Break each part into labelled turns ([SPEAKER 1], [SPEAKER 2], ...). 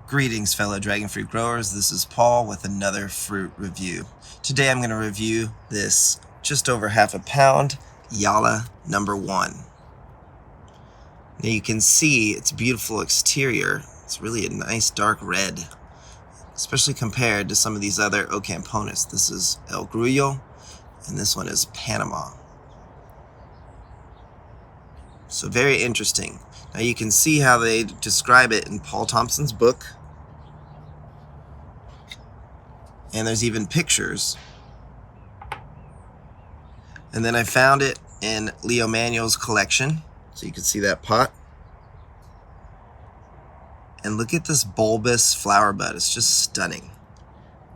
[SPEAKER 1] Greetings, fellow dragon fruit growers. This is Paul with another fruit review. Today I'm going to review this just over half a pound Jala number 1. Now you can see its beautiful exterior. It's really a nice dark red, especially compared to some of these other Ocamponis. This is El Grullo and this one is Panama. So very interesting. Now you can see how they describe it in Paul Thomson's book. And there's even pictures. And then I found it in Leo Manuel's collection. So you can see that pot. And look at this bulbous flower bud. It's just stunning.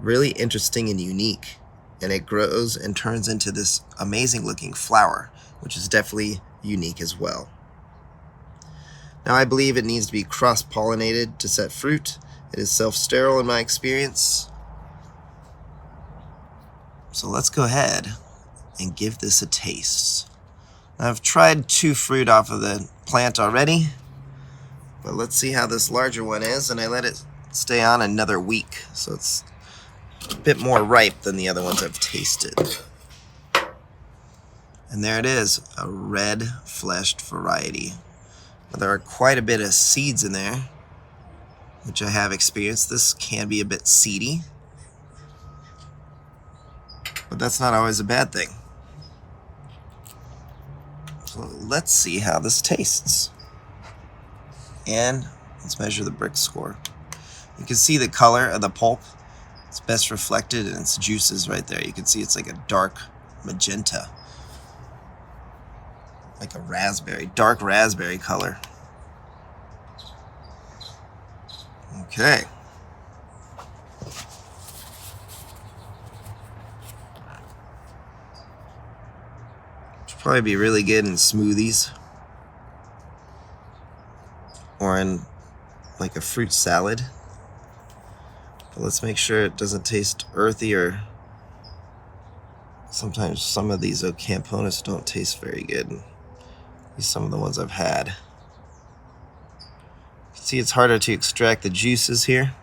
[SPEAKER 1] Really interesting and unique. And it grows and turns into this amazing looking flower, which is definitely unique as well. Now I believe it needs to be cross-pollinated to set fruit. It is self-sterile in my experience. So let's go ahead and give this a taste. Now I've tried 2 fruit off of the plant already, but let's see how this larger one is, and I let it stay on another week, so it's a bit more ripe than the other ones I've tasted. And there it is, a red-fleshed variety. Now, there are quite a bit of seeds in there, which I have experienced. This can be a bit seedy, but that's not always a bad thing. So let's see how this tastes. And let's measure the BRIX score. You can see the color of the pulp. It's best reflected in its juices right there. You can see it's like a dark magenta. Like a raspberry, dark raspberry color. Okay. Probably be really good in smoothies or in like a fruit salad, but let's make sure it doesn't taste earthy, or sometimes some of these Ocamponis don't taste very good. These some of the ones I've had. You can see it's harder to extract the juices here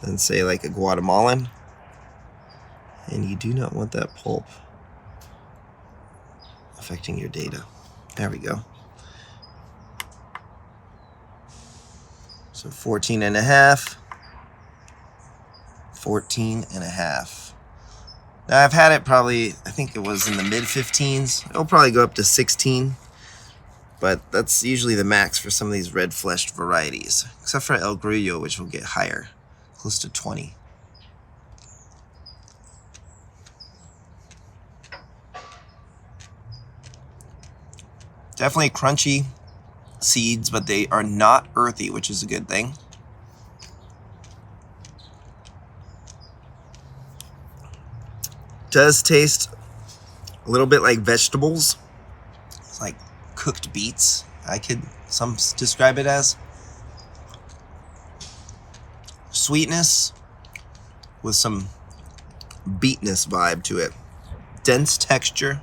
[SPEAKER 1] than say like a Guatemalan, and you do not want that pulp affecting your data. There we go. So 14 and a half. 14 and a half. Now I've had it probably, I think it was in the mid 15s. It'll probably go up to 16, but that's usually the max for some of these red fleshed varieties, except for El Grullo, which will get higher, close to 20. Definitely crunchy seeds, but they are not earthy, which is a good thing. Does taste a little bit like vegetables. It's like cooked beets, some describe it as. Sweetness with some beetness vibe to it. Dense texture.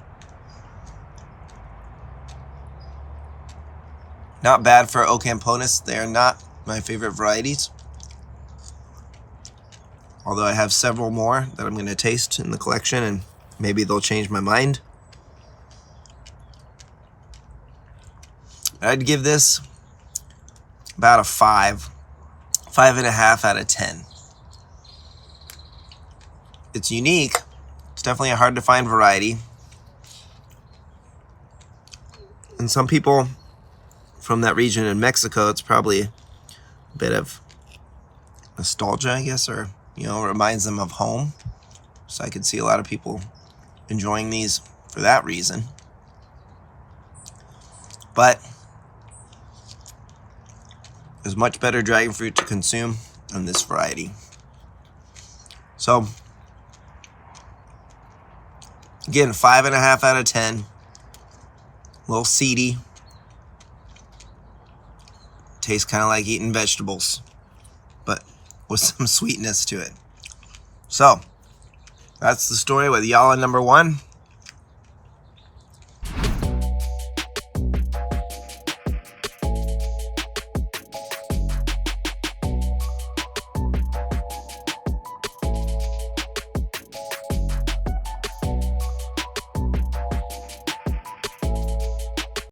[SPEAKER 1] Not bad for Ocamponis. They are not my favorite varieties, although I have several more that I'm going to taste in the collection, and maybe they'll change my mind. I'd give this about a 5.5 out of 10. It's unique. It's definitely a hard to find variety, and some people from that region in Mexico, it's probably a bit of nostalgia, I guess, or, reminds them of home. So I could see a lot of people enjoying these for that reason. But there's much better dragon fruit to consume than this variety. So, again, 5.5 out of 10. A little seedy. Tastes kind of like eating vegetables, but with some sweetness to it. So that's the story with Jala number 1.